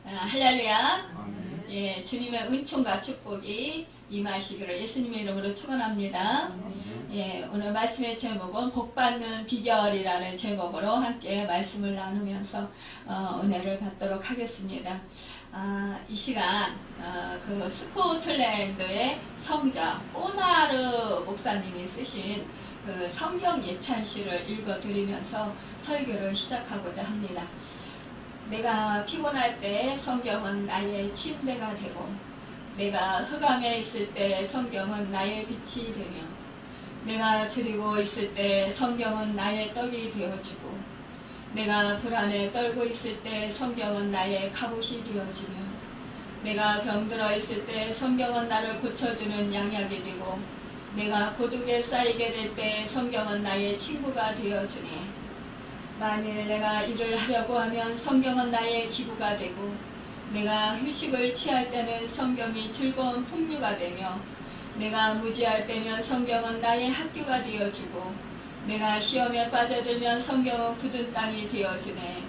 할렐루야. 예, 주님의 은총과 축복이 임하시기를 예수님의 이름으로 축원합니다. 예, 오늘 말씀의 제목은 복받는 비결이라는 제목으로 함께 말씀을 나누면서 은혜를 받도록 하겠습니다. 이 시간 그 스코틀랜드의 성자 오나르 목사님이 쓰신 그 성경 예찬시를 읽어드리면서 설교를 시작하고자 합니다. 내가 피곤할 때 성경은 나의 침대가 되고, 내가 흑암에 있을 때 성경은 나의 빛이 되며, 내가 드리고 있을 때 성경은 나의 떡이 되어주고, 내가 불안에 떨고 있을 때 성경은 나의 갑옷이 되어주며, 내가 병들어 있을 때 성경은 나를 고쳐주는 양약이 되고, 내가 고독에 쌓이게 될 때 성경은 나의 친구가 되어주네. 만일 내가 일을 하려고 하면 성경은 나의 기구가 되고, 내가 휴식을 취할 때는 성경이 즐거운 풍류가 되며, 내가 무지할 때면 성경은 나의 학교가 되어주고, 내가 시험에 빠져들면 성경은 굳은 땅이 되어주네.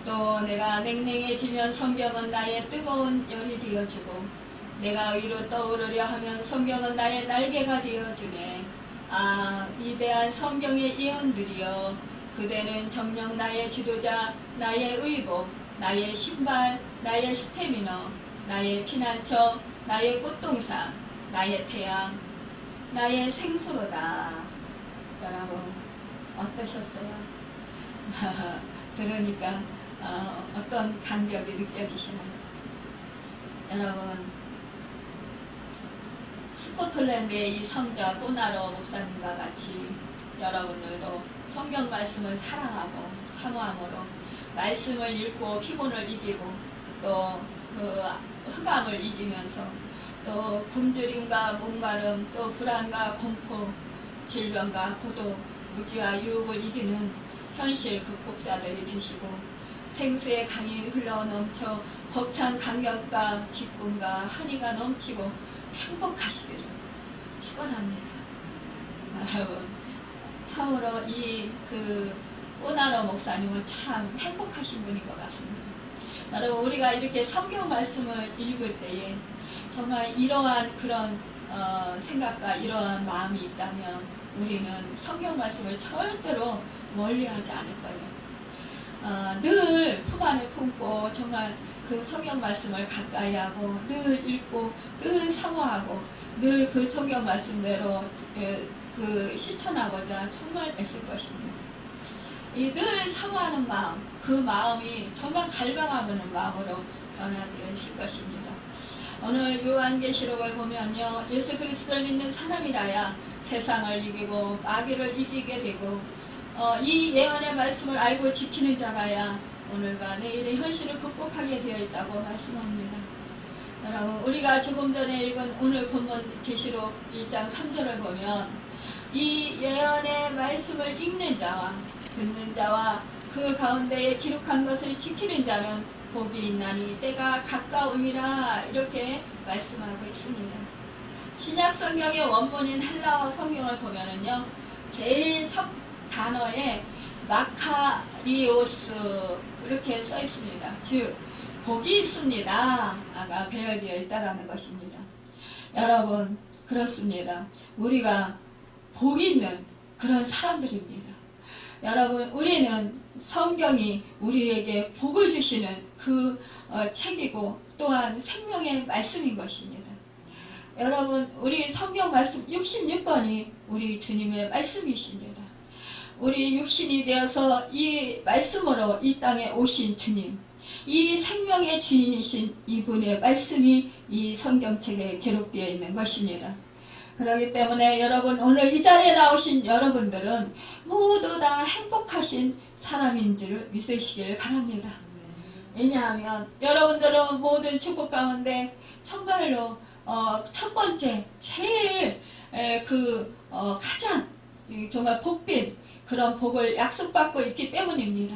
또 내가 냉랭해지면 성경은 나의 뜨거운 열이 되어주고, 내가 위로 떠오르려 하면 성경은 나의 날개가 되어주네. 위대한 성경의 예언들이여, 그대는 정녕 나의 지도자, 나의 의복, 나의 신발, 나의 스태미너, 나의 피난처, 나의 꽃동산, 나의 태양, 나의 생수로다. 여러분 어떠셨어요? 들으니까 어떤 감격이 느껴지시나요? 여러분, 스코틀랜드의 이 성자 오나르 목사님과 같이 여러분들도 성경 말씀을 사랑하고 사모함으로 말씀을 읽고 피곤을 이기고, 또 그 흑암을 이기면서, 또 굶주림과 목마름, 또 불안과 공포, 질병과 고독, 무지와 유혹을 이기는 현실 극복자들이 되시고, 생수의 강이 흘러넘쳐 벅찬 감격과 기쁨과 한이가 넘치고 행복하시기를 축원합니다. 여러분, 참으로 이 오나르 목사님은 참 행복하신 분인 것 같습니다. 여러분, 우리가 이렇게 성경 말씀을 읽을 때에 정말 이러한 그런 생각과 이러한 마음이 있다면 우리는 성경 말씀을 절대로 멀리하지 않을 거예요. 늘 품 안에 품고 정말 그 성경 말씀을 가까이 하고, 늘 읽고, 늘 사모하고, 늘 그 성경 말씀대로 실천하고자 정말 애쓸 것입니다. 이 늘 사모하는 마음, 그 마음이 정말 갈망하는 마음으로 변화되실 것입니다. 오늘 요한계시록을 보면요, 예수 그리스도를 믿는 사람이라야 세상을 이기고 마귀를 이기게 되고, 이 예언의 말씀을 알고 지키는 자라야 오늘과 내일의 현실을 극복하게 되어 있다고 말씀합니다. 여러분, 우리가 조금 전에 읽은 오늘 본문 계시록 1장 3절을 보면, 이 예언의 말씀을 읽는 자와 듣는 자와 그 가운데에 기록한 것을 지키는 자는 복이 있나니 때가 가까움이라, 이렇게 말씀하고 있습니다. 신약 성경의 원본인 헬라어 성경을 보면은요, 제일 첫 단어에 마카리오스 이렇게 써 있습니다. 즉 복이 있습니다 아가 배열되어 있다라는 것입니다. 여러분, 그렇습니다. 우리가 복이 있는 그런 사람들입니다. 여러분, 우리는 성경이 우리에게 복을 주시는 그 책이고 또한 생명의 말씀인 것입니다. 여러분, 우리 성경 말씀 66권이 우리 주님의 말씀이십니다. 우리 육신이 되어서 이 말씀으로 이 땅에 오신 주님, 이 생명의 주인이신 이분의 말씀이 이 성경책에 기록되어 있는 것입니다. 그렇기 때문에 여러분, 오늘 이 자리에 나오신 여러분들은 모두 다 행복하신 사람인 줄 믿으시길 바랍니다. 왜냐하면 여러분들은 모든 축복 가운데 정말로 첫 번째, 제일 가장 정말 복된 그런 복을 약속받고 있기 때문입니다.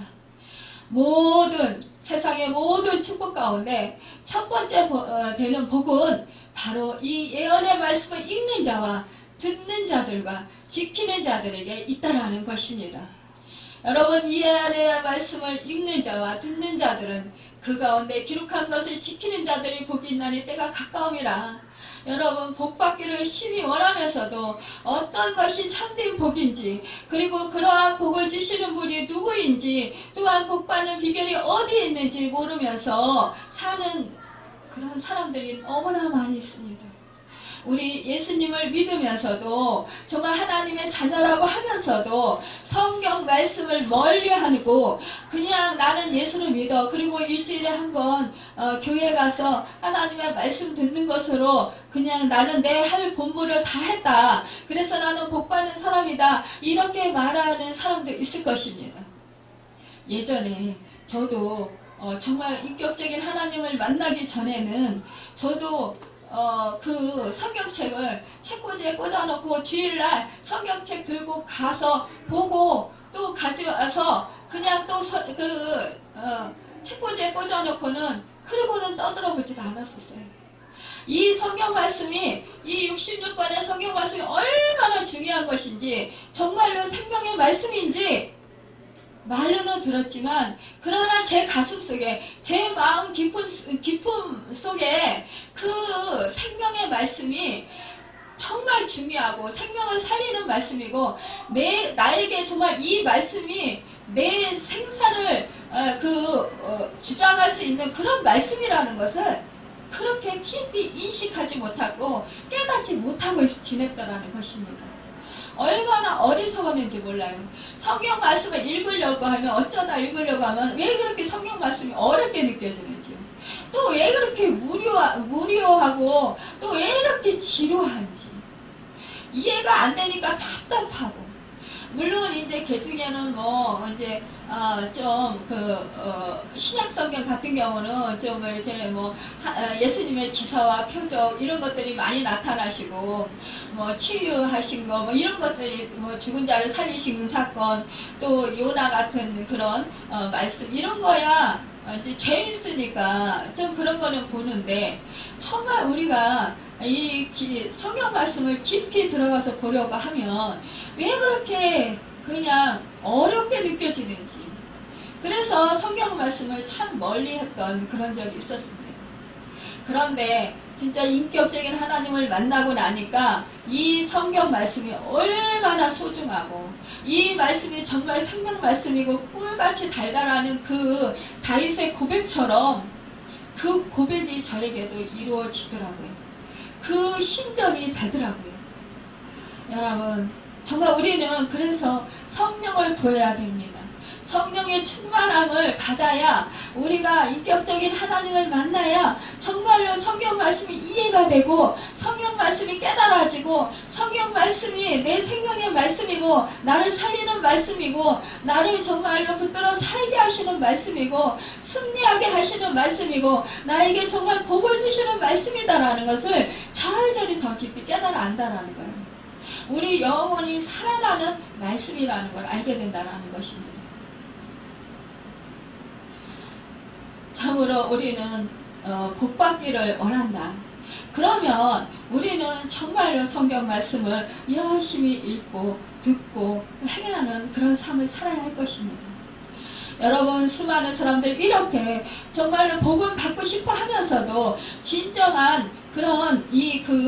모든 세상의 모든 축복 가운데 첫 번째 되는 복은 바로 이 예언의 말씀을 읽는 자와 듣는 자들과 지키는 자들에게 있다라는 것입니다. 여러분, 이 예언의 말씀을 읽는 자와 듣는 자들은 그 가운데 기록한 것을 지키는 자들이 복이 있나니 때가 가까움이라. 여러분, 복받기를 심히 원하면서도 어떤 것이 참된 복인지, 그리고 그러한 복을 주시는 분이 누구인지, 또한 복받는 비결이 어디에 있는지 모르면서 사는 그런 사람들이 너무나 많이 있습니다. 우리 예수님을 믿으면서도 정말 하나님의 자녀라고 하면서도 성경 말씀을 멀리하고 그냥 나는 예수를 믿어, 그리고 일주일에 한번 교회 가서 하나님의 말씀 듣는 것으로 그냥 나는 내 할 본분을 다 했다, 그래서 나는 복받는 사람이다, 이렇게 말하는 사람도 있을 것입니다. 예전에 저도 정말 인격적인 하나님을 만나기 전에는 저도 그 성경책을 책꽂이에 꽂아놓고 주일날 성경책 들고 가서 보고 또 가져와서 그냥 또 책꽂이에 꽂아놓고는 그리고는 떠들어보지도 않았었어요. 이 성경 말씀이, 이 66권의 성경 말씀이 얼마나 중요한 것인지, 정말로 생명의 말씀인지 말로는 들었지만, 그러나 제 가슴 속에, 제 마음 깊음 속에 그 생명의 말씀이 정말 중요하고 생명을 살리는 말씀이고, 나에게 정말 이 말씀이 내 생사를 주장할 수 있는 그런 말씀이라는 것을 그렇게 깊이 인식하지 못하고 깨닫지 못하고 지냈더라는 것입니다. 얼마나 어리석었는지 몰라요. 성경 말씀을 읽으려고 하면, 어쩌다 읽으려고 하면 왜 그렇게 성경 말씀이 어렵게 느껴지는지요. 또 왜 그렇게 무료하고 또 왜 이렇게 지루한지 이해가 안 되니까 답답하고. 물론 이제 그 중에는 이제 신약 성경 같은 경우는 좀 이렇게 예수님의 기사와 표적 이런 것들이 많이 나타나시고, 치유하신 거 이런 것들이, 죽은 자를 살리신 사건, 또 요나 같은 그런 말씀, 이런 거야 이제 재밌으니까 좀 그런 거는 보는데, 정말 우리가 이 성경 말씀을 깊이 들어가서 보려고 하면 왜 그렇게 그냥 어렵게 느껴지는지, 그래서 성경 말씀을 참 멀리 했던 그런 적이 있었습니다. 그런데 진짜 인격적인 하나님을 만나고 나니까 이 성경 말씀이 얼마나 소중하고, 이 말씀이 정말 생명 말씀이고 꿀같이 달달하는 그 다윗의 고백처럼 그 고백이 저에게도 이루어지더라고요. 그 심정이 되더라고요. 여러분, 정말 우리는 그래서 성령을 구해야 됩니다. 성령의 충만함을 받아야, 우리가 인격적인 하나님을 만나야 정말로 성경 말씀이 이해가 되고, 성경 말씀이 깨달아지고, 성경 말씀이 내 생명의 말씀이고, 나를 살리는 말씀이고, 나를 정말로 붙들어 살게 하시는 말씀이고, 승리하게 하시는 말씀이고, 나에게 정말 복을 주시는 말씀이다라는 것을 절절히 더 깊이 깨달아 안다라는 거예요. 우리 영혼이 살아가는 말씀이라는 걸 알게 된다는 것입니다. 참으로 우리는 복받기를 원한다. 그러면 우리는 정말로 성경 말씀을 열심히 읽고 듣고 행하는 그런 삶을 살아야 할 것입니다. 여러분, 수많은 사람들 이렇게 정말로 복음 받고 싶어 하면서도 진정한 그런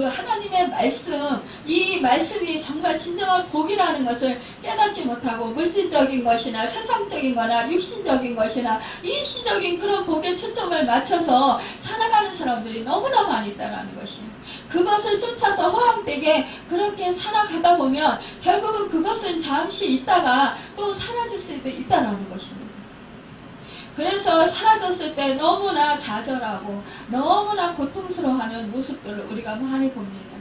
하나님의 말씀, 이 말씀이 정말 진정한 복이라는 것을 깨닫지 못하고 물질적인 것이나 세상적인 거나 육신적인 것이나 일시적인 그런 복에 초점을 맞춰서 살아가는 사람들이 너무나 많이 있다는 것이에요. 그것을 쫓아서 허황되게 그렇게 살아가다 보면 결국은 그것은 잠시 있다가 또 사라질 수도 있다는 것입니다. 그래서 사라졌을 때 너무나 좌절하고 너무나 고통스러워하는 모습들을 우리가 많이 봅니다.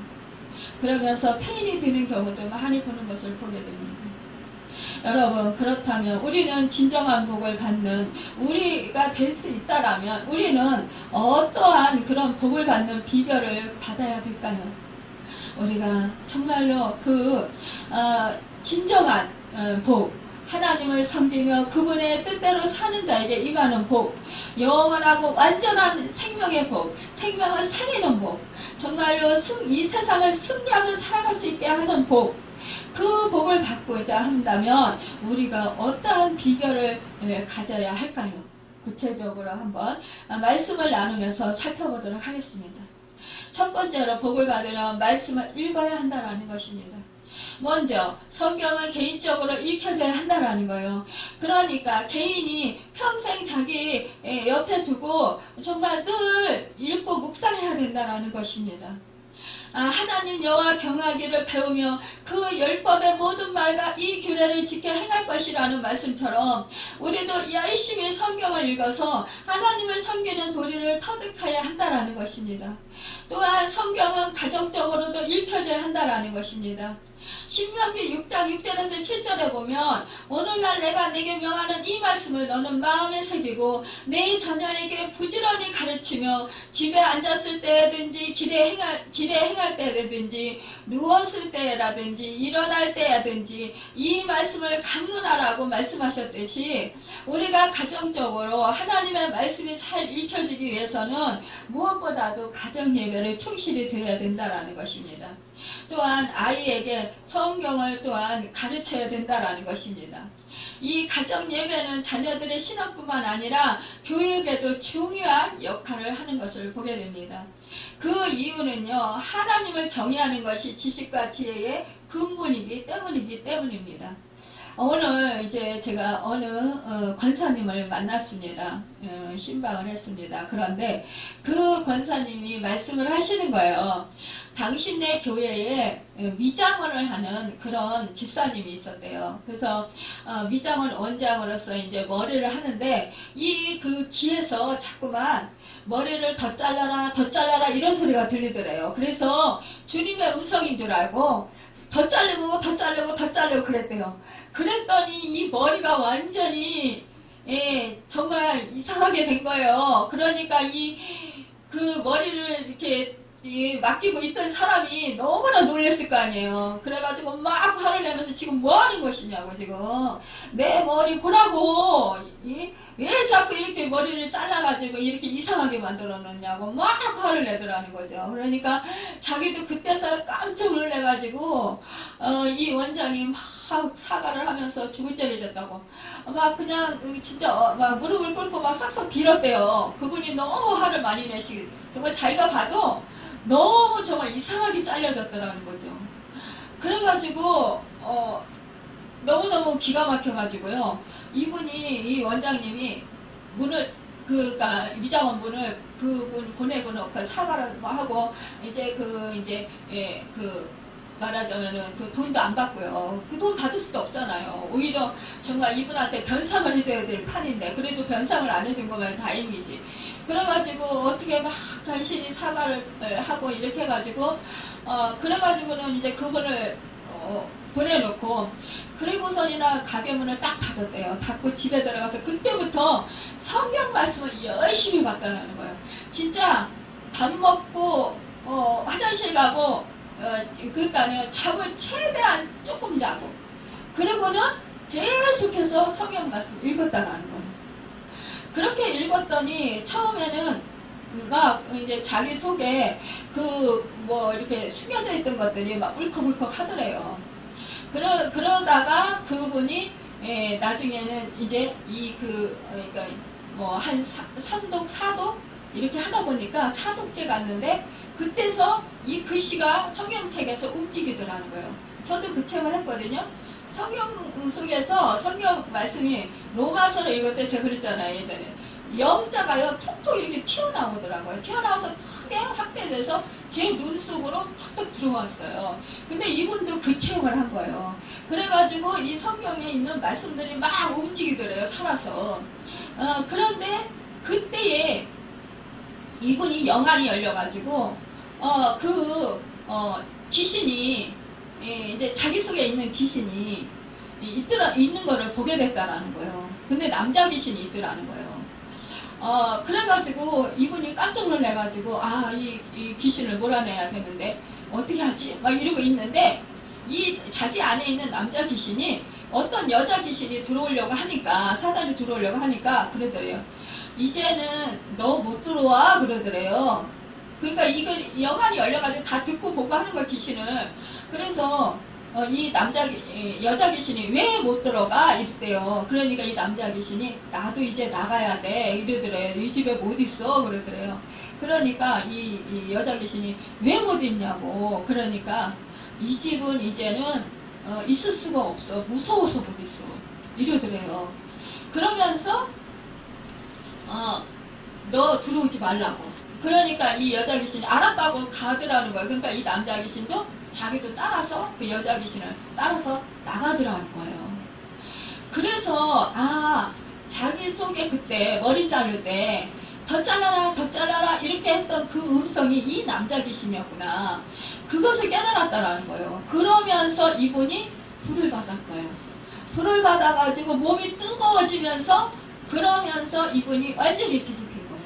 그러면서 페인이 드는 경우도 많이 보는 것을 보게 됩니다. 여러분, 그렇다면 우리는 진정한 복을 받는 우리가 될 수 있다라면 우리는 어떠한 그런 복을 받는 비결을 받아야 될까요? 우리가 정말로 진정한 복, 하나님을 섬기며 그분의 뜻대로 사는 자에게 임하는 복, 영원하고 완전한 생명의 복, 생명을 살리는 복, 정말로 이 세상을 승리하며 살아갈 수 있게 하는 복, 그 복을 받고자 한다면 우리가 어떠한 비결을 가져야 할까요? 구체적으로 한번 말씀을 나누면서 살펴보도록 하겠습니다. 첫 번째로 복을 받으려면 말씀을 읽어야 한다는 것입니다. 먼저 성경은 개인적으로 읽혀져야 한다는 거예요. 그러니까 개인이 평생 자기 옆에 두고 정말 늘 읽고 묵상해야 된다는 것입니다. 하나님 여호와 경하기를 배우며 그 율법의 모든 말과 이 규례를 지켜 행할 것이라는 말씀처럼 우리도 열심히 성경을 읽어서 하나님을 섬기는 도리를 터득해야 한다는 것입니다. 또한 성경은 가정적으로도 읽혀져야 한다는 것입니다. 신명기 6장 6절에서 7절에 보면 오늘날 내가 내게 명하는 이 말씀을 너는 마음에 새기고 내 자녀에게 부지런히 가르치며 집에 앉았을 때든지 길에 행할 때든지 누웠을 때라든지 일어날 때라든지 이 말씀을 강론하라고 말씀하셨듯이 우리가 가정적으로 하나님의 말씀이 잘 읽혀지기 위해서는 무엇보다도 가정 예배를 충실히 드려야 된다는 것입니다. 또한 아이에게 성경을 또한 가르쳐야 된다는 것입니다. 이 가정 예배는 자녀들의 신앙뿐만 아니라 교육에도 중요한 역할을 하는 것을 보게 됩니다. 그 이유는요, 하나님을 경외하는 것이 지식과 지혜의 근본이기 때문입니다. 오늘 이제 제가 어느 권사님을 만났습니다. 신방을 했습니다. 그런데 그 권사님이 말씀을 하시는 거예요. 당신네 교회에 미장원을 하는 그런 집사님이 있었대요. 그래서 미장원 원장으로서 이제 머리를 하는데 이 그 귀에서 자꾸만 머리를 더 잘라라 이런 소리가 들리더래요. 그래서 주님의 음성인 줄 알고 더 자르고 그랬대요. 그랬더니 이 머리가 완전히 정말 이상하게 된 거예요. 그러니까 그 머리를 이렇게 맡기고 있던 사람이 너무나 놀랐을 거 아니에요. 그래가지고 막 화를 내면서 지금 뭐 하는 것이냐고, 지금. 내 머리 보라고. 왜 자꾸 이렇게 머리를 잘라가지고 이렇게 이상하게 만들어 놓냐고 막 화를 내더라는 거죠. 그러니까 자기도 그때서 깜짝 놀래가지고, 이 원장이 막 사과를 하면서 죽을 죄를 졌다고. 막 그냥 진짜 막 무릎을 꿇고 막 싹싹 빌었대요. 그분이 너무 화를 많이 내시고, 정말 자기가 봐도 너무 정말 이상하게 잘려졌더라는 거죠. 그래가지고 너무너무 기가 막혀가지고요. 이 원장님이 문을 그니까 미장원 문을 그분 보내고 놓고 사과를 하고 이제 말하자면은 그 돈도 안 받고요. 그 돈 받을 수도 없잖아요. 오히려 정말 이분한테 변상을 해줘야 될 판인데 그래도 변상을 안 해준 거면 다행이지. 그래가지고 어떻게 막 간신히 사과를 하고 이렇게 해가지고 그래가지고는 이제 그분을 보내놓고 그리고서니나 가게 문을 딱 닫았대요. 닫고 집에 들어가서 그때부터 성경 말씀을 열심히 받다라는 거예요. 진짜 밥 먹고 화장실 가고 그러니까요 잠을 최대한 조금 자고 그리고는 계속해서 성경 말씀 읽었다라는 거예요. 그렇게 읽었더니 처음에는 막 이제 자기 속에 그 뭐 이렇게 숨겨져 있던 것들이 막 울컥울컥 하더래요. 그러다가 그분이 나중에는 이제 그러니까 뭐 한 3독 4독 이렇게 하다 보니까 4독째 갔는데 그때서 이 글씨가 성경책에서 움직이더라는 거예요. 저도 그 책을 했거든요. 성경 속에서 성경 말씀이 로마서를 읽을 때 제가 그랬잖아요. 예전에 영자가요 톡톡 이렇게 튀어나오더라고요. 튀어나와서 크게 확대돼서 제 눈 속으로 톡톡 들어왔어요. 근데 이분도 그 체험을 한 거예요. 그래가지고 이 성경에 있는 말씀들이 막 움직이더래요. 살아서. 그런데 그때에 이분이 영안이 열려가지고 귀신이 이제 자기 속에 있는 귀신이 있는 거를 보게 됐다라는 거예요. 근데 남자 귀신이 있더라는 거예요. 그래가지고 이분이 깜짝 놀래가지고 이 귀신을 몰아내야 되는데 어떻게 하지? 막 이러고 있는데 이 자기 안에 있는 남자 귀신이 어떤 여자 귀신이 들어오려고 하니까 사단이 들어오려고 하니까 그러더래요. 이제는 너 못 들어와 그러더래요. 그러니까 이거 영안이 열려가지고 다 듣고 보고 하는 걸 귀신을. 그래서 이 여자 귀신이 왜 못 들어가? 이랬대요. 그러니까 이 남자 귀신이 나도 이제 나가야 돼. 이러더래요. 이 집에 못 있어. 그러더래요. 그러니까 이 여자 귀신이 왜 못 있냐고. 그러니까 이 집은 이제는 있을 수가 없어. 무서워서 못 있어. 이러더래요. 그러면서 너 들어오지 말라고. 그러니까 이 여자 귀신이 알았다고 가더라는 거예요. 그러니까 이 남자 귀신도 자기도 따라서 그 여자 귀신을 따라서 나가더라는 거예요. 그래서 자기 속에 그때 머리 자를 때 더 잘라라 더 잘라라 이렇게 했던 그 음성이 이 남자 귀신이었구나. 그것을 깨달았다라는 거예요. 그러면서 이분이 불을 받았고요. 불을 받아가지고 몸이 뜨거워지면서 그러면서 이분이 완전히 뒤집힌 거예요.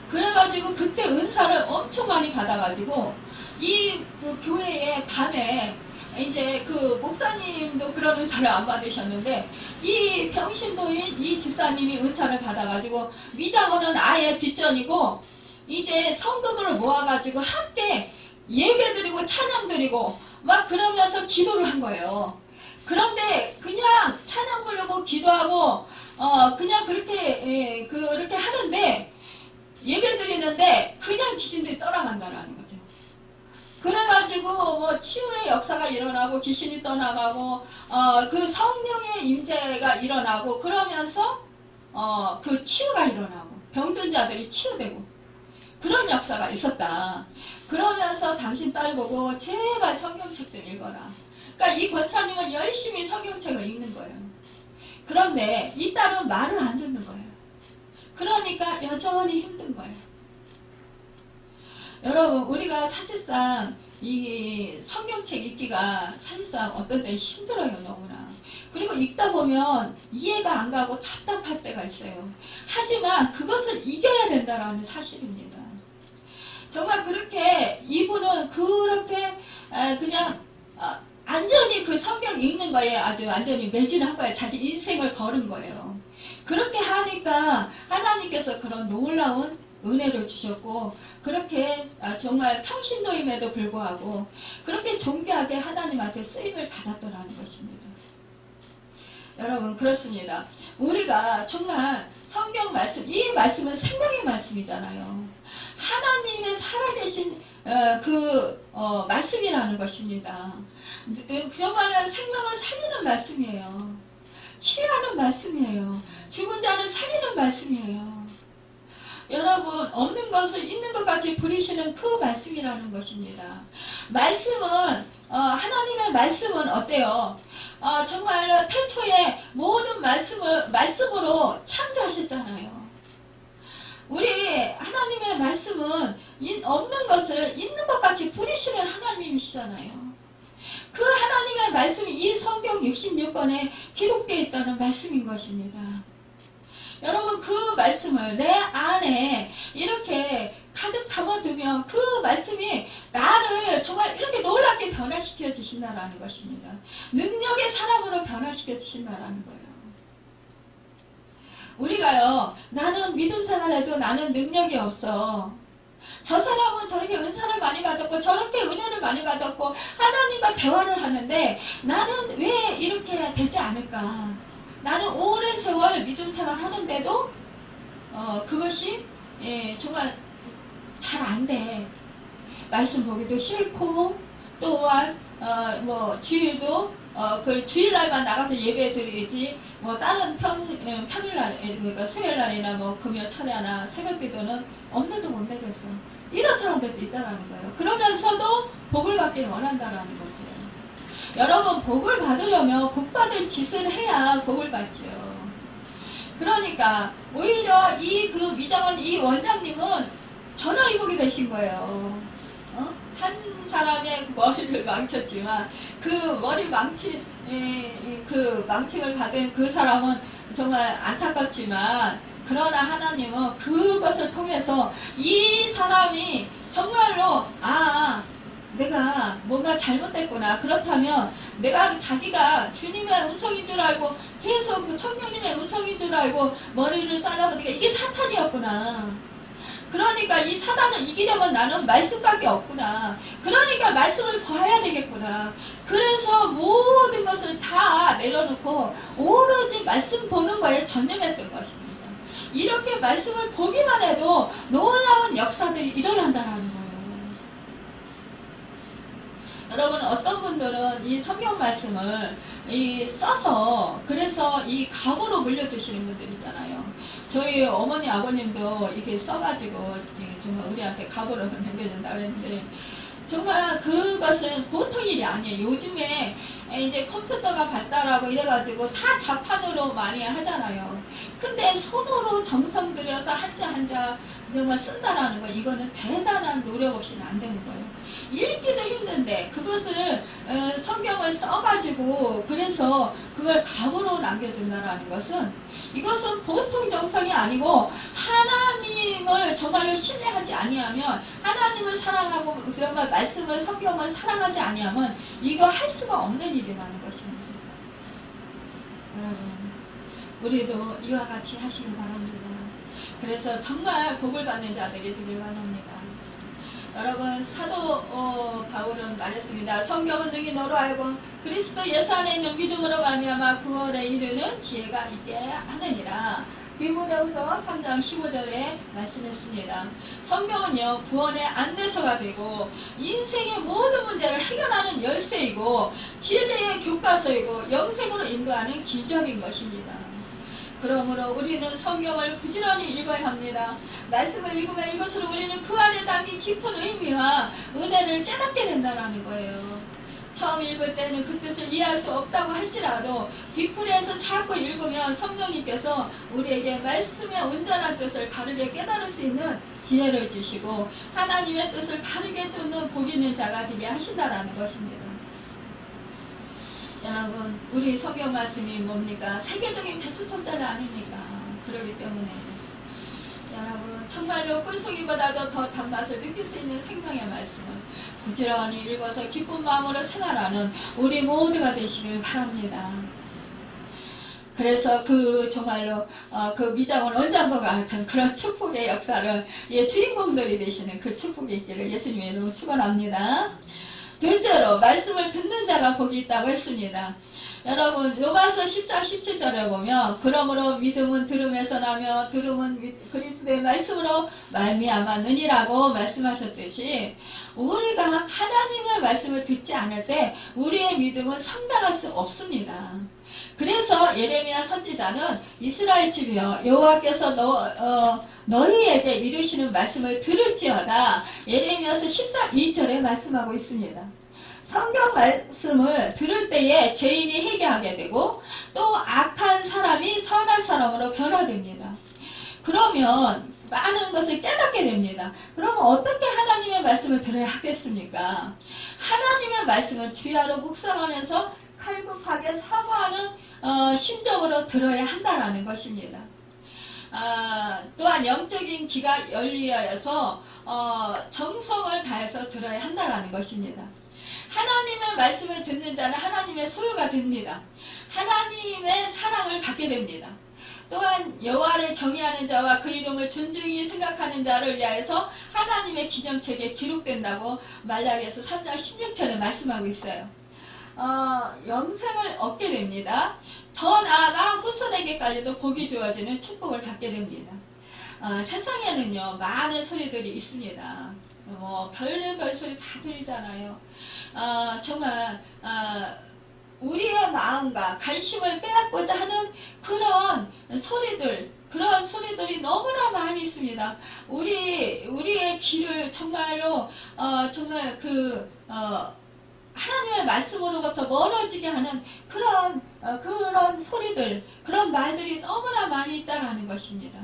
그래가지고 그때 은사를 엄청 많이 받아가지고 이 교회에 밤에 이제 그 목사님도 그런 은사를 안 받으셨는데 이 병신도인 이 집사님이 은사를 받아가지고 미장원은 아예 뒷전이고 이제 성도들을 모아가지고 함께 예배드리고 찬양드리고 막 그러면서 기도를 한 거예요. 그런데 그냥 찬양 부르고 기도하고 그냥 그렇게 하는데 예배 드리는데 그냥 귀신들이 떠나간다라는 거죠. 그래가지고 뭐 치유의 역사가 일어나고 귀신이 떠나가고 그 성령의 임재가 일어나고 그러면서 그 치유가 일어나고 병든 자들이 치유되고 그런 역사가 있었다. 그러면서 당신 딸 보고 제발 성경책 좀 읽어라. 그러니까 이 권사님은 열심히 성경책을 읽는 거예요. 그런데 이 딸은 말을 안 듣는 거예요. 그러니까 여전히 힘든 거예요. 여러분, 우리가 사실상 이 성경책 읽기가 사실상 어떤 때 힘들어요, 너무나. 그리고 읽다 보면 이해가 안 가고 답답할 때가 있어요. 하지만 그것을 이겨야 된다는 사실입니다. 정말 그렇게 이분은 그렇게 그냥 완전히 그 성경 읽는 거에 아주 완전히 매진한 거예요. 자기 인생을 걸은 거예요. 그렇게 하니까 하나님께서 그런 놀라운 은혜를 주셨고 그렇게 정말 평신도임에도 불구하고 그렇게 존귀하게 하나님한테 쓰임을 받았더라는 것입니다. 여러분 그렇습니다. 우리가 정말 성경 말씀, 이 말씀은 생명의 말씀이잖아요. 하나님의 살아계신 말씀이라는 것입니다. 정말 생명을 살리는 말씀이에요. 치유하는 말씀이에요. 죽은 자를 살리는 말씀이에요. 여러분 없는 것을 있는 것까지 부리시는 그 말씀이라는 것입니다. 말씀은 하나님의 말씀은 어때요? 정말 태초에 모든 말씀으로 창조하셨잖아요. 우리 하나님의 말씀은 없는 것을 있는 것 같이 부리시는 하나님이시잖아요. 그 하나님의 말씀이 이 성경 66권에 기록되어 있다는 말씀인 것입니다. 여러분 그 말씀을 내 안에 이렇게 가득 담아두면 그 말씀이 나를 정말 이렇게 놀랍게 변화시켜 주신다라는 것입니다. 능력의 사람으로 변화시켜 주신다라는 거예요. 우리가요, 나는 믿음 생활해도 나는 능력이 없어. 저 사람은 저렇게 은사를 많이 받았고 저렇게 은혜를 많이 받았고 하나님과 대화를 하는데 나는 왜 이렇게 되지 않을까? 나는 오랜 세월 믿음 생활 하는데도 그것이 정말 잘 안 돼. 말씀 보기도 싫고 또한 뭐 주일도 그 주일날만 나가서 예배 드리지 뭐 다른 평일날 그러니까 수요일날이나 뭐 금요 철야나 새벽기도는 없는데도 못 내겠어. 이런 사람들도 있다라는 거예요. 그러면서도 복을 받기를 원한다라는 거죠. 여러분 복을 받으려면 복 받을 짓을 해야 복을 받죠. 그러니까 오히려 그 미정원 이 원장님은 전화위복이 되신 거예요. 한 사람의 머리를 망쳤지만 그 머리 그 망침을 받은 그 사람은 정말 안타깝지만 그러나 하나님은 그것을 통해서 이 사람이 정말로 내가 뭔가 잘못됐구나. 그렇다면 내가 자기가 주님의 음성인 줄 알고 계속 그 성령님의 음성인 줄 알고 머리를 잘라보니까 이게 사탄이었구나. 그러니까 이 사단을 이기려면 나는 말씀밖에 없구나. 그러니까 말씀을 봐야 되겠구나. 그래서 모든 것을 다 내려놓고 오로지 말씀 보는 거에 전념했던 것입니다. 이렇게 말씀을 보기만 해도 놀라운 역사들이 일어난다는 거예요. 여러분, 어떤 분들은 이 성경 말씀을 써서 그래서 이 갑으로 물려주시는 분들 있잖아요. 저희 어머니 아버님도 이렇게 써가지고 정말 우리한테 갑으로 남겨준다 그랬는데, 정말 그것은 보통 일이 아니에요. 요즘에 이제 컴퓨터가 발달하고 이래가지고 다 자판으로 많이 하잖아요. 근데 손으로 정성 들여서 한자 한자 정말 쓴다라는 거, 이거는 대단한 노력 없이는 안 되는 거예요. 읽기도 힘든데 그것을 성경을 써가지고 그래서 그걸 갑으로 남겨둔다라는 것은, 이것은 보통 정성이 아니고 하나님을 정말로 신뢰하지 아니하면, 하나님을 사랑하고 그런 말 말씀을 성경을 사랑하지 아니하면 이거 할 수가 없는 일이라는 것입니다. 여러분, 우리도 이와 같이 하시기 바랍니다. 그래서 정말 복을 받는 자들이 되길 바랍니다. 여러분, 사도 바울은 말했습니다. 성경은 능히 너로 알고 그리스도 예수 안에 있는 믿음으로 말미암아 구원에 이르는 지혜가 있게 하느니라. 디모데후서 3장 15절에 말씀했습니다. 성경은요, 구원의 안내서가 되고 인생의 모든 문제를 해결하는 열쇠이고 진리의 교과서이고 영생으로 인도하는 기적인 것입니다. 그러므로 우리는 성경을 부지런히 읽어야 합니다. 말씀을 읽으면 읽을수록 우리는 그 안에 담긴 깊은 의미와 은혜를 깨닫게 된다는 거예요. 처음 읽을 때는 그 뜻을 이해할 수 없다고 할지라도 뒷풀이에서 자꾸 읽으면 성령님께서 우리에게 말씀의 온전한 뜻을 바르게 깨달을 수 있는 지혜를 주시고 하나님의 뜻을 바르게 듣는 복 있는 자가 되게 하신다는 것입니다. 여러분, 우리 성경 말씀이 뭡니까? 세계적인 베스트셀러 아닙니까? 그렇기 때문에 여러분, 정말로 꿀송이보다도 더 단맛을 느낄 수 있는 생명의 말씀을 부지런히 읽어서 기쁜 마음으로 생활하는 우리 모두가 되시길 바랍니다. 그래서 정말로 그 미장원 원장과 같은 그런 축복의 역사를 주인공들이 되시는 그 축복이 있기를 예수님의 이름으로 축원합니다. 둘째로, 말씀을 듣는 자가 복이 있다고 했습니다. 여러분, 로마서 10장 17절에 보면 그러므로 믿음은 들음에서 나며 들음은 그리스도의 말씀으로 말미암았느니라고 말씀하셨듯이, 우리가 하나님의 말씀을 듣지 않을 때 우리의 믿음은 성장할 수 없습니다. 그래서 예레미야 선지자는 이스라엘 집이여 여호와께서 너희에게 이르시는 말씀을 들을지어다, 예레미야서 10장 2절에 말씀하고 있습니다. 성경 말씀을 들을 때에 죄인이 회개하게 되고 또 악한 사람이 선한 사람으로 변화됩니다. 그러면 많은 것을 깨닫게 됩니다. 그러면 어떻게 하나님의 말씀을 들어야 하겠습니까? 하나님의 말씀을 주야로 묵상하면서 칼국하게 사모하는 심정으로 들어야 한다는 것입니다. 또한 영적인 귀가 열리어서 정성을 다해서 들어야 한다는 것입니다. 하나님의 말씀을 듣는 자는 하나님의 소유가 됩니다. 하나님의 사랑을 받게 됩니다. 또한 여호와를 경외하는 자와 그 이름을 존중히 생각하는 자를 위하여서 하나님의 기념책에 기록된다고 말라기에서 3장 16절에 말씀하고 있어요. 영생을 얻게 됩니다. 더 나아가 후손에게까지도 복이 주어지는 축복을 받게 됩니다. 세상에는요, 많은 소리들이 있습니다. 별별 소리 다 들리잖아요. 정말 우리의 마음과 관심을 빼앗고자 하는 그런 소리들이 너무나 많이 있습니다. 우리의 귀를 정말로 정말 하나님의 말씀으로부터 멀어지게 하는 그런 소리들, 그런 말들이 너무나 많이 있다라는 것입니다.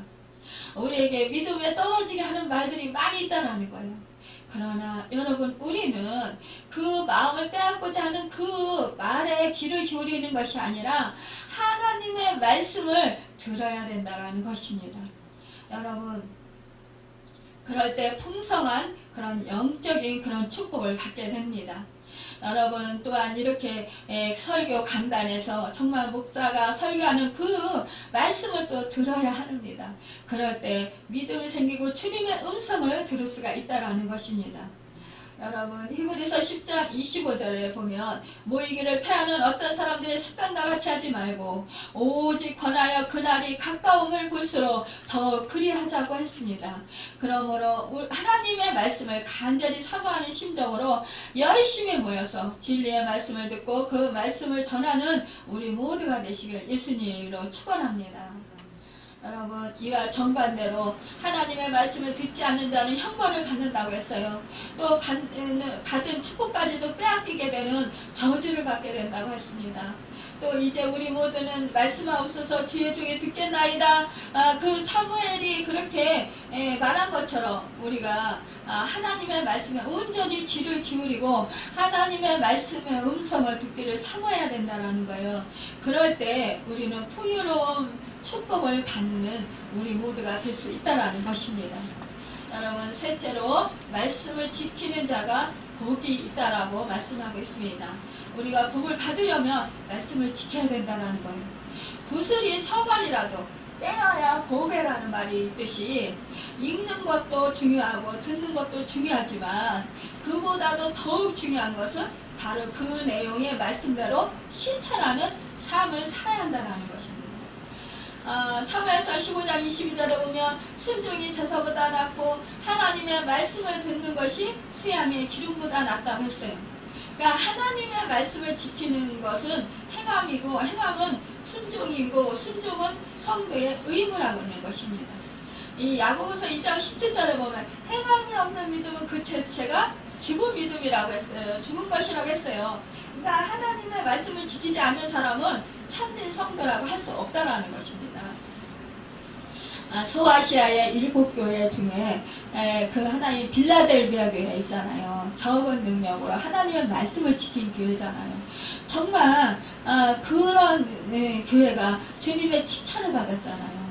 우리에게 믿음에 떨어지게 하는 말들이 많이 있다라는 거예요. 그러나 여러분, 우리는 그 마음을 빼앗고자 하는 그 말에 귀를 기울이는 것이 아니라 하나님의 말씀을 들어야 된다는 것입니다. 여러분, 그럴 때 풍성한 그런 영적인 그런 축복을 받게 됩니다. 여러분 또한 이렇게 설교 강단에서 정말 목사가 설교하는 그 말씀을 또 들어야 합니다. 그럴 때 믿음이 생기고 주님의 음성을 들을 수가 있다라는 것입니다. 여러분 히브리서 10장 25절에 보면 모이기를 패하는 어떤 사람들의 습관과 같이 하지 말고 오직 권하여 그날이 가까움을 볼수록 더 그리하자고 했습니다. 그러므로 하나님의 말씀을 간절히 사모하는 심정으로 열심히 모여서 진리의 말씀을 듣고 그 말씀을 전하는 우리 모두가 되시길 예수님으로 축원합니다. 여러분 이와 정반대로 하나님의 말씀을 듣지 않는 자는 형벌을 받는다고 했어요. 또 받은 축복까지도 빼앗기게 되는 저주를 받게 된다고 했습니다. 또 이제 우리 모두는 말씀하옵소서 주의 종이 듣겠나이다. 그 사무엘이 그렇게 말한 것처럼 우리가 하나님의 말씀에 온전히 귀를 기울이고 하나님의 말씀의 음성을 듣기를 사모해야 된다는 거예요. 그럴 때 우리는 풍요로운 축복을 받는 우리 모두가 될 수 있다는 것입니다. 여러분 셋째로 말씀을 지키는 자가 복이 있다라고 말씀하고 있습니다. 우리가 복을 받으려면 말씀을 지켜야 된다는 거예요. 구슬이 서발이라도 떼어야 보배라는 말이 있듯이 읽는 것도 중요하고 듣는 것도 중요하지만 그보다도 더욱 중요한 것은 바로 그 내용의 말씀대로 실천하는 삶을 살아야 한다는 것입니다. 사무엘서 15장 22절에 보면 순종이 제사보다 낫고 하나님의 말씀을 듣는 것이 수양의 기름보다 낫다고 했어요. 그러니까 하나님의 말씀을 지키는 것은 행함이고 행함은 순종이고 순종은 성도의 의무라고 하는 것입니다. 이 야고보서 2장 17절에 보면 행함이 없는 믿음은 그 자체가 죽은 믿음이라고 했어요. 죽은 것이라고 했어요. 그러니까 하나님의 말씀을 지키지 않는 사람은 참된 성도라고 할 수 없다라는 것입니다. 소아시아의 7교회 중에 그 하나의 빌라델비아 교회 있잖아요. 적은 능력으로 하나님의 말씀을 지킨 교회잖아요. 정말 그런 교회가 주님의 칭찬을 받았잖아요.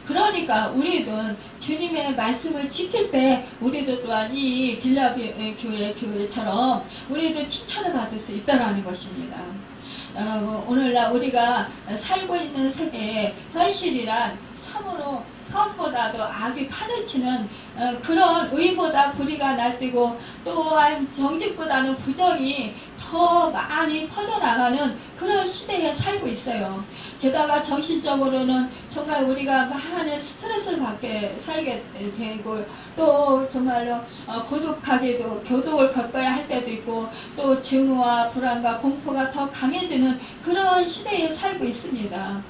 그러니까 우리는 주님의 말씀을 지킬 때 우리도 또한 이 빌라델비아 교회처럼 우리도 칭찬을 받을 수 있다는 것입니다. 여러분 오늘날 우리가 살고 있는 세계의 현실이란 참으로 선보다도 악이 파헤치는 그런 의보다 불의가 날뛰고 또한 정직보다는 부정이 더 많이 퍼져나가는 그런 시대에 살고 있어요. 게다가 정신적으로는 정말 우리가 많은 스트레스를 받게 살게 되고 또 정말로 고독하게도 교독을 겪어야 할 때도 있고 또 증오와 불안과 공포가 더 강해지는 그런 시대에 살고 있습니다.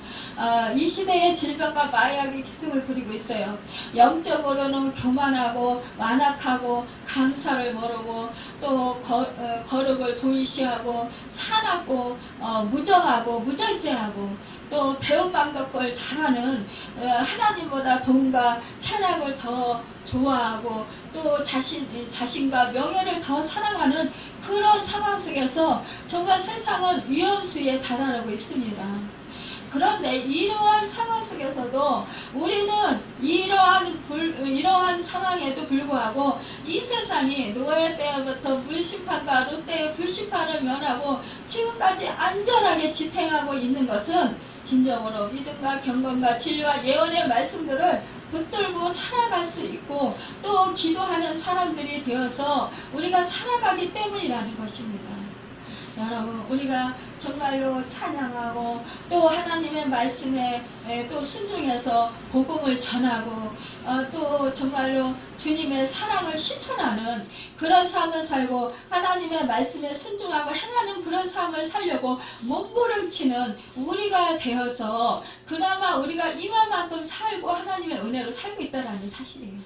이 시대의 질병과 마약이 기승을 부리고 있어요. 영적으로는 교만하고 완악하고 감사를 모르고 또 거룩을 도의시하고 사납고 무정하고 무절제하고 또 배운 방법을 잘하는 하나님보다 돈과 쾌락을 더 좋아하고 또 자신과 명예를 더 사랑하는 그런 상황 속에서 정말 세상은 위험수에 다다르고 있습니다. 그런데 이러한 상황 속에서도 우리는 이러한 상황에도 불구하고 이 세상이 노예 때부터 불심판과 롯 때의 불심판을 면하고 지금까지 안전하게 지탱하고 있는 것은 진정으로 믿음과 경건과 진리와 예언의 말씀들을 붙들고 살아갈 수 있고 또 기도하는 사람들이 되어서 우리가 살아가기 때문이라는 것입니다. 여러분 우리가 정말로 찬양하고 또 하나님의 말씀에 또 순종해서 복음을 전하고 또 정말로 주님의 사랑을 실천하는 그런 삶을 살고 하나님의 말씀에 순종하고 행하는 그런 삶을 살려고 몸부림치는 우리가 되어서 그나마 우리가 이만큼 살고 하나님의 은혜로 살고 있다는 사실이에요.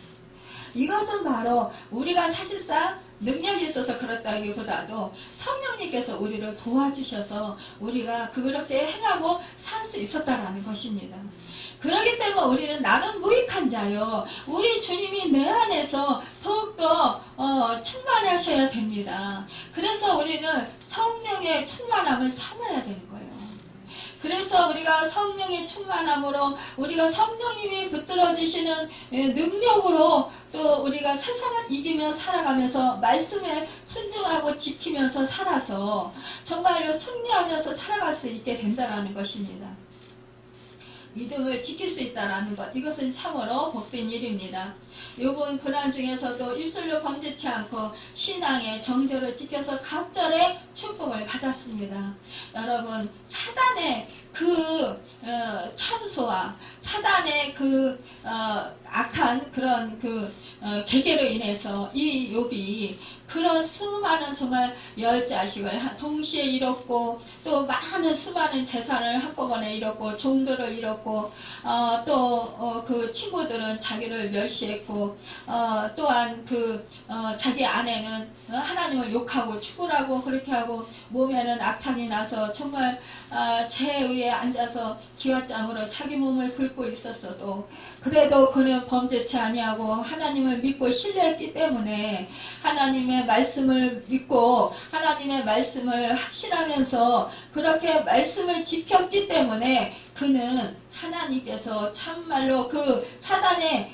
이것은 바로 우리가 사실상 능력이 있어서 그렇다기보다도 성령님께서 우리를 도와주셔서 우리가 그렇게 행하고 살 수 있었다는 것입니다. 그렇기 때문에 우리는 나는 무익한 자요. 우리 주님이 내 안에서 더욱더 충만하셔야 됩니다. 그래서 우리는 성령의 충만함을 삼아야 되는 거예요. 그래서 우리가 성령의 충만함으로 우리가 성령님이 붙들어 주시는 능력으로 또 우리가 세상을 이기며 살아가면서 말씀에 순종하고 지키면서 살아서 정말로 승리하면서 살아갈 수 있게 된다는 것입니다. 믿음을 지킬 수 있다는 것, 이것은 참으로 복된 일입니다. 요번 고난 중에서도 입술로 범죄치 않고 신앙의 정절을 지켜서 각절의 축복을 받았습니다. 여러분, 사단의 그 참소와 사단의 그 악한 그런 계계로 인해서 이 욥이 그런 수많은 정말 10자식을 동시에 잃었고, 또 많은 수많은 재산을 한꺼번에 잃었고, 종들을 잃었고, 또 그 친구들은 자기를 멸시했고, 또한 자기 아내는 하나님을 욕하고 축구라고 그렇게 하고, 몸에는 악창이 나서 정말 제 위에 앉아서 기왓장으로 자기 몸을 긁고 있었어도, 그래도 그는 범죄치 아니하고 하나님을 믿고 신뢰했기 때문에 하나님의 말씀을 믿고 하나님의 말씀을 확신하면서 그렇게 말씀을 지켰기 때문에 그는 하나님께서 참말로 그 사단의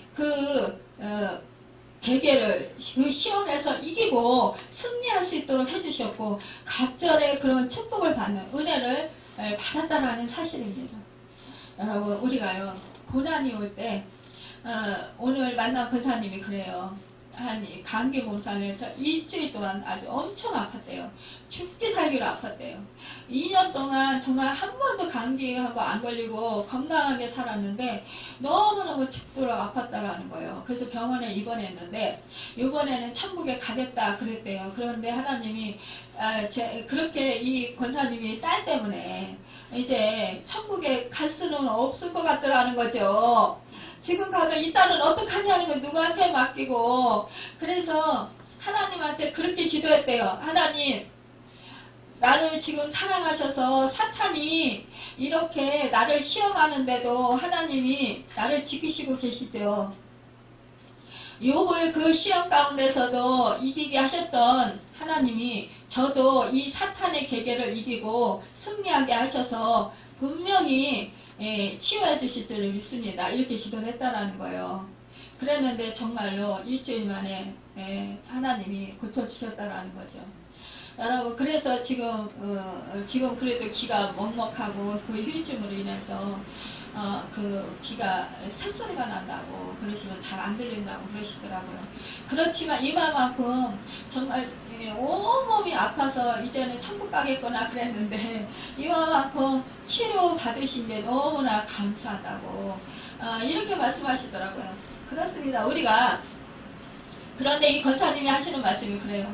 계계를 그 시험에서 이기고 승리할 수 있도록 해주셨고, 갑절의 그런 축복을 받는 은혜를 받았다라는 사실입니다. 여러분, 우리가요 고난이 올 때 오늘 만난 권사님이 그래요. 한 감기 몸살에서 일주일 동안 아주 엄청 아팠대요. 죽기 살기로 아팠대요. 2년 동안 정말 한 번도 감기 한번 안 걸리고 건강하게 살았는데 너무너무 죽도록 아팠다라는 거예요. 그래서 병원에 입원했는데 이번에는 천국에 가겠다 그랬대요. 그런데 하나님이 그렇게 이 권사님이 딸 때문에 이제 천국에 갈 수는 없을 것 같더라는 거죠. 지금 가면 이 딸은 어떡하냐는 거 누구한테 맡기고, 그래서 하나님한테 그렇게 기도했대요. 하나님, 나를 지금 사랑하셔서 사탄이 이렇게 나를 시험하는데도 하나님이 나를 지키시고 계시죠. 욥을 그 시험 가운데서도 이기게 하셨던 하나님이 저도 이 사탄의 계계를 이기고 승리하게 하셔서 분명히 치유해 주실 줄 믿습니다. 이렇게 기도를 했다라는 거예요. 그랬는데 정말로 일주일 만에 하나님이 고쳐주셨다라는 거죠. 여러분, 그래서 지금 그래도 귀가 먹먹하고 그 휴유증으로 인해서 그 귀가 새소리가 난다고 그러시면 잘 안 들린다고 그러시더라고요. 그렇지만 이만큼 정말 온몸이 아파서 이제는 천국 가겠구나 그랬는데 이만큼 치료 받으신 게 너무나 감사하다고 이렇게 말씀하시더라고요. 그렇습니다. 우리가 그런데 이 권사님이 하시는 말씀이 그래요.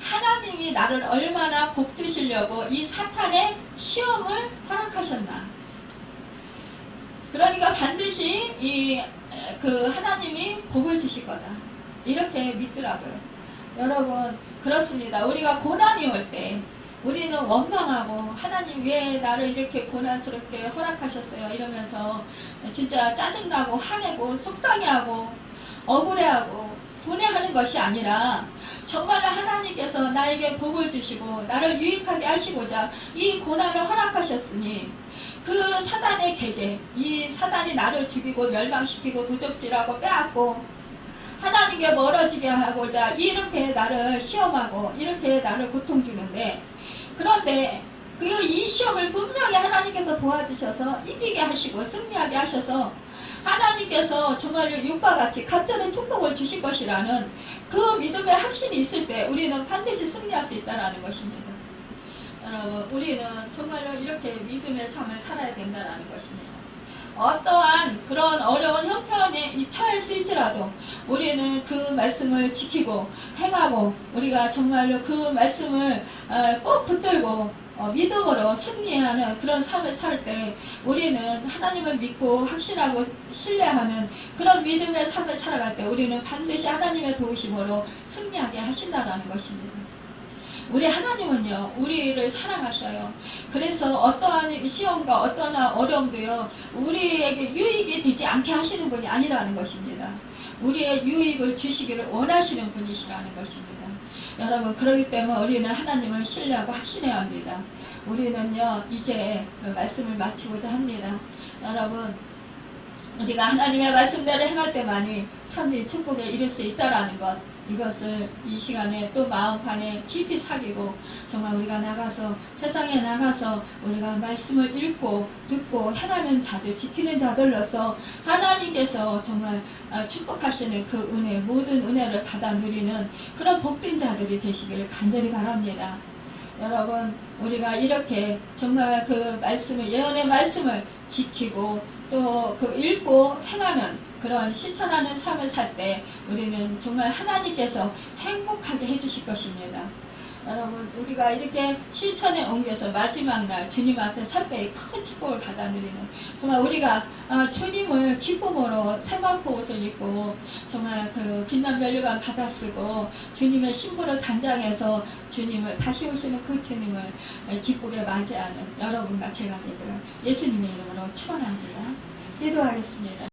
하나님이 나를 얼마나 복 주시려고 이 사탄의 시험을 허락하셨나. 그러니까 반드시 하나님이 복을 주실 거다. 이렇게 믿더라고요. 여러분, 그렇습니다. 우리가 고난이 올 때 우리는 원망하고 하나님 왜 나를 이렇게 고난스럽게 허락하셨어요 이러면서 진짜 짜증나고 화내고 속상해하고 억울해하고 분해하는 것이 아니라 정말로 하나님께서 나에게 복을 주시고 나를 유익하게 하시고자 이 고난을 허락하셨으니 그 사단의 계계, 이 사단이 나를 죽이고 멸망시키고 도적질하고 빼앗고 하나님께 멀어지게 하고자 이렇게 나를 시험하고 이렇게 나를 고통 주는데, 그런데 이 시험을 분명히 하나님께서 도와주셔서 이기게 하시고 승리하게 하셔서 하나님께서 정말 욥과 같이 갑절의 축복을 주실 것이라는 그 믿음의 확신이 있을 때 우리는 반드시 승리할 수 있다는 것입니다. 여러분, 우리는 정말로 이렇게 믿음의 삶을 살아야 된다는 것입니다. 어떠한 그런 어려운 형편에 처했을지라도 우리는 그 말씀을 지키고 행하고 우리가 정말로 그 말씀을 꼭 붙들고 믿음으로 승리하는 그런 삶을 살 때 우리는 하나님을 믿고 확신하고 신뢰하는 그런 믿음의 삶을 살아갈 때 우리는 반드시 하나님의 도우심으로 승리하게 하신다는 것입니다. 우리 하나님은요, 우리를 사랑하셔요. 그래서 어떠한 시험과 어떠한 어려움도요, 우리에게 유익이 되지 않게 하시는 분이 아니라는 것입니다. 우리의 유익을 주시기를 원하시는 분이시라는 것입니다. 여러분, 그렇기 때문에 우리는 하나님을 신뢰하고 확신해야 합니다. 우리는요, 이제 말씀을 마치고자 합니다. 여러분, 우리가 하나님의 말씀대로 행할 때만이 참된 축복에 이룰 수 있다라는 것, 이것을 이 시간에 또 마음판에 깊이 새기고 정말 우리가 나가서 세상에 나가서 우리가 말씀을 읽고 듣고 행하는 자들, 지키는 자들로서 하나님께서 정말 축복하시는 그 은혜, 모든 은혜를 받아 누리는 그런 복된 자들이 되시기를 간절히 바랍니다. 여러분, 우리가 이렇게 정말 그 말씀을, 예언의 말씀을 지키고 또 그 읽고 행하는 그런 실천하는 삶을 살 때 우리는 정말 하나님께서 행복하게 해주실 것입니다. 여러분, 우리가 이렇게 실천에 옮겨서 마지막 날 주님 앞에 설 때 큰 축복을 받아 누리는, 정말 우리가 주님을 기쁨으로 새만포 옷을 입고 정말 그 빛난 면류관 받아 쓰고 주님의 신부로 단장해서 주님을 다시 오시는 그 주님을 기쁘게 맞이하는 여러분과 제가 되기를 예수님의 이름으로 축원합니다. 기도하겠습니다.